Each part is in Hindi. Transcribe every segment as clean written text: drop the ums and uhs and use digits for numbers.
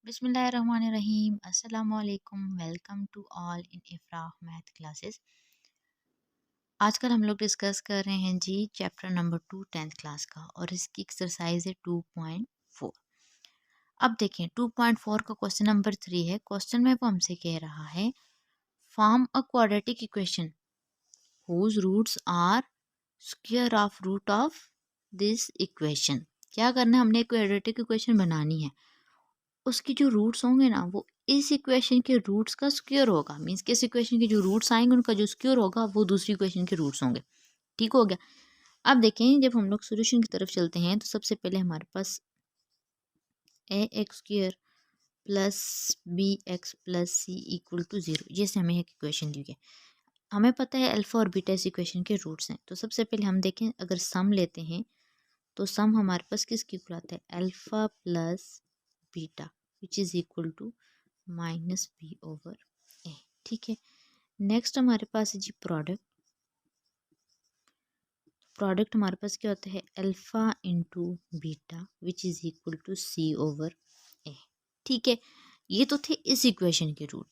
बिस्मिल्लाहिर्रहमानिर्रहीम अस्सलाम वालेकुम। Welcome to all in Ifrah math classes. आजकल हम लोग डिस्कस कर रहे हैं जी चैप्टर नंबर 2 10th क्लास का और इसकी एक्सरसाइज है 2.4। अब देखें 2.4 का क्वेश्चन नंबर 3 है। क्वेश्चन में वो हमसे कह रहा है form a quadratic equation whose roots are square of root of this equation. क्या करना है, हमने क्वाड्रेटिक इक्वेशन बनानी है, उसकी जो रूट्स होंगे ना वो इस इक्वेशन के रूट्स का स्क्वायर होगा। मींस कि इस इक्वेशन के जो रूट्स आएंगे उनका जो स्क्वायर होगा वो दूसरी इक्वेशन के रूट्स होंगे। ठीक हो गया। अब देखें जब हम लोग सोल्यूशन की तरफ चलते हैं तो सबसे पहले हमारे पास a x square plus b x plus c equal to 0, जैसे हमें एक इक्वेशन दी है। हमें पता है अल्फा और बीटा इस इक्वेशन के रूट्स हैं। तो सबसे पहले हम देखें, अगर सम लेते हैं तो सम हमारे पास किसकी इक्वल आता है, alpha plus beta which is equal to minus b over a. ठीक है। नेक्स्ट हमारे पास है जी प्रोडक्ट। प्रोडक्ट हमारे पास क्या होता है, alpha into beta which is equal to c over a. ठीक है, ये तो थे इस इक्वेशन के रूट।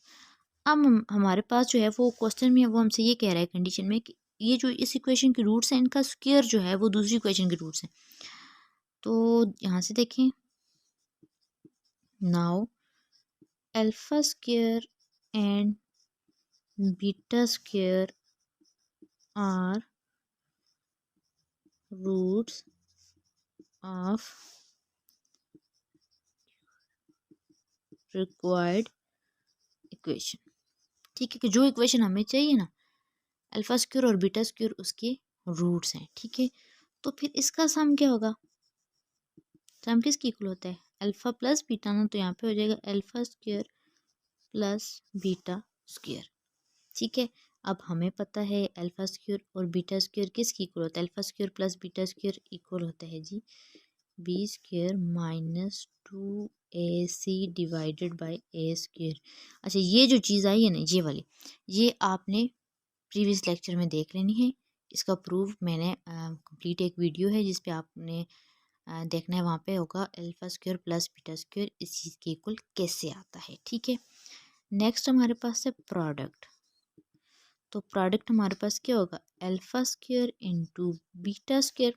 अब हमारे पास जो है वो क्वेश्चन में वो हमसे ये कह रहा है कंडीशन में कि ये जो इस इक्वेशन के रूट्स हैं इनका स्क्वायर जो है वो दूसरी इक्वेशन के रूट्स हैं। तो यहाँ से देखें, now alpha square and beta square are roots of required equation. ठीक है, कि जो इक्वेशन हमें चाहिए ना, अल्फा स्क्वायर और बीटा स्क्वायर उसके रूट्स हैं। ठीक है, तो फिर इसका सम क्या होगा, सम किसकी इक्वल होता है, अल्फा प्लस बीटा ना, तो यहाँ पे हो जाएगा alpha square plus beta square. ठीक है, अब हमें पता है अल्फा स्क्वायर और बीटा स्क्वायर किसकी इक्वल होता है, alpha square plus beta square equal होता है जी b square minus 2ac divided by a square. अच्छा, ये जो चीज़ आई है ना ये वाली, ये आपने प्रीवियस लेक्चर में देख लेनी है। इसका प्रूफ मैंने कंप्लीट एक वीडियो है जिस पे आपने देखना है, वहाँ पे होगा alpha square plus beta square इस चीज़ के इक्वल कैसे आता है। ठीक है, नेक्स्ट हमारे पास है प्रोडक्ट। तो प्रोडक्ट हमारे पास क्या होगा, alpha square into beta square.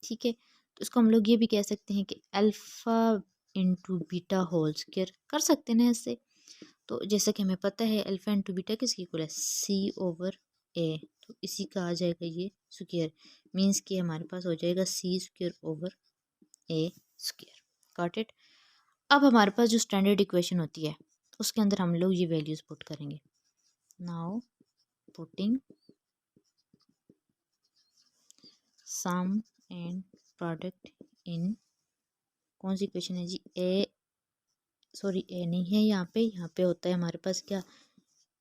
ठीक है, तो इसको हम लोग ये भी कह सकते हैं कि alpha into beta whole square कर सकते हैं ना इससे। तो जैसा कि हमें पता है अल्फा इंटू बीटा किसकी इक्वल है, सी ओवर ए, तो इसी का आ जाएगा ये स्क्वायर। मीन्स कि हमारे पास हो जाएगा c square over a square. Got it. अब हमारे पास जो स्टैंडर्ड इक्वेशन होती है उसके अंदर हम लोग ये वैल्यूज पुट करेंगे। Now putting sum and product in, कौन सी इक्वेशन है जी, ए सॉरी ए नहीं है यहाँ पे होता है हमारे पास क्या,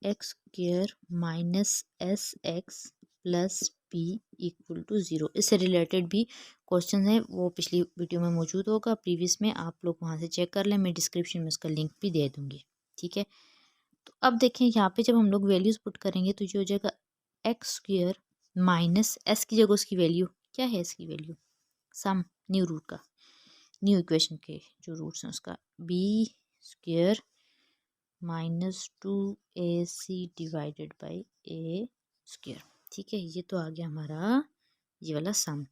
x square minus s x plus p equal to 0। इससे रिलेटेड भी क्वेश्चन है, वो पिछली वीडियो में मौजूद होगा, प्रीवियस में आप लोग वहाँ से चेक कर लें, मैं डिस्क्रिप्शन में उसका लिंक भी दे दूँगी। ठीक है, तो अब देखें यहाँ पे जब हम लोग वैल्यूज़ पुट करेंगे तो ये हो जाएगा एक्स स्क्वायर माइनस एस की जगह उसकी वैल्यू क्या है, इसकी वैल्यू सम न्यू रूट का, न्यू इक्वेशन के जो रूट्स हैं उसका b square minus 2ac divided by a square. ठीक है, ये तो आ गया हमारा ये वाला sum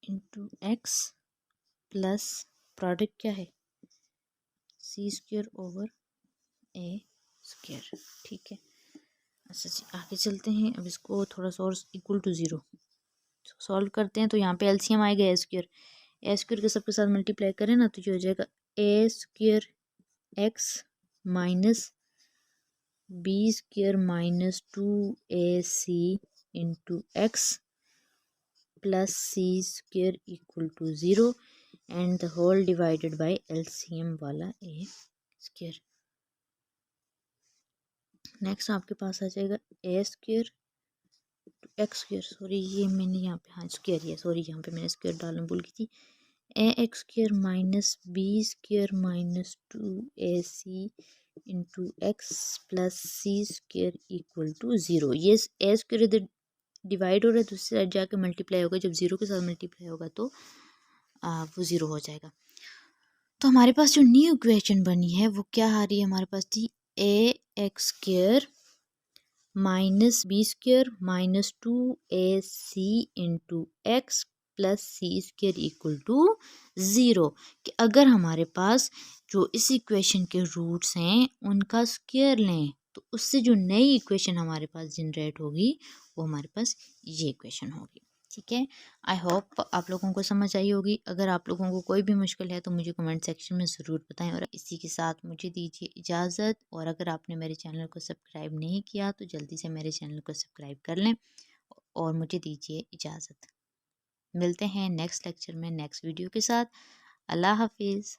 into x plus product क्या है, c square over a square. ठीक है, अच्छा जी आगे चलते हैं। अब इसको थोड़ा सा और इक्वल टू 0 सॉल्व करते हैं। तो यहाँ पे एलसीएम आएगा ए स्क्वायर के सबके साथ मल्टीप्लाई करें ना तो ये हो जाएगा a square x minus b square minus 2ac into x plus c square equal to 0 and the whole divided by LCM वाला ए स्क्वायर। नेक्स्ट आपके पास आ जाएगा a square x square, sorry ये मैंने यहाँ पे हाँ स्क्वायर है, सॉरी यहाँ पे मैंने स्क्वायर डालना भूल गई थी, a x square minus b square minus 2ac into x plus c square equal to 0। ये ए स्क्वायर इधर डिवाइड हो रहा है, दूसरी साइड जाके मल्टीप्लाई होगा, जब 0 के साथ मल्टीप्लाई होगा तो वो 0 हो जाएगा। तो हमारे पास जो न्यू इक्वेशन बनी है वो क्या आ रही है हमारे पास थी, a x square minus b square minus 2ac into x plus c square equal to 0। कि अगर हमारे पास जो इस इक्वेशन के रूट्स हैं उनका स्क्वायर लें तो उससे जो नई इक्वेशन हमारे पास जनरेट होगी वो हमारे पास ये इक्वेशन होगी। ठीक है, आई होप आप लोगों को समझ आई होगी। अगर आप लोगों को कोई भी मुश्किल है तो मुझे कमेंट सेक्शन में ज़रूर बताएं। और इसी के साथ मुझे दीजिए इजाज़त। और अगर आपने मेरे चैनल को सब्सक्राइब नहीं किया तो जल्दी से मेरे चैनल को सब्सक्राइब कर लें और मुझे दीजिए इजाज़त। मिलते हैं नेक्स्ट लेक्चर में नेक्स्ट वीडियो के साथ। अल्लाह हाफिज़।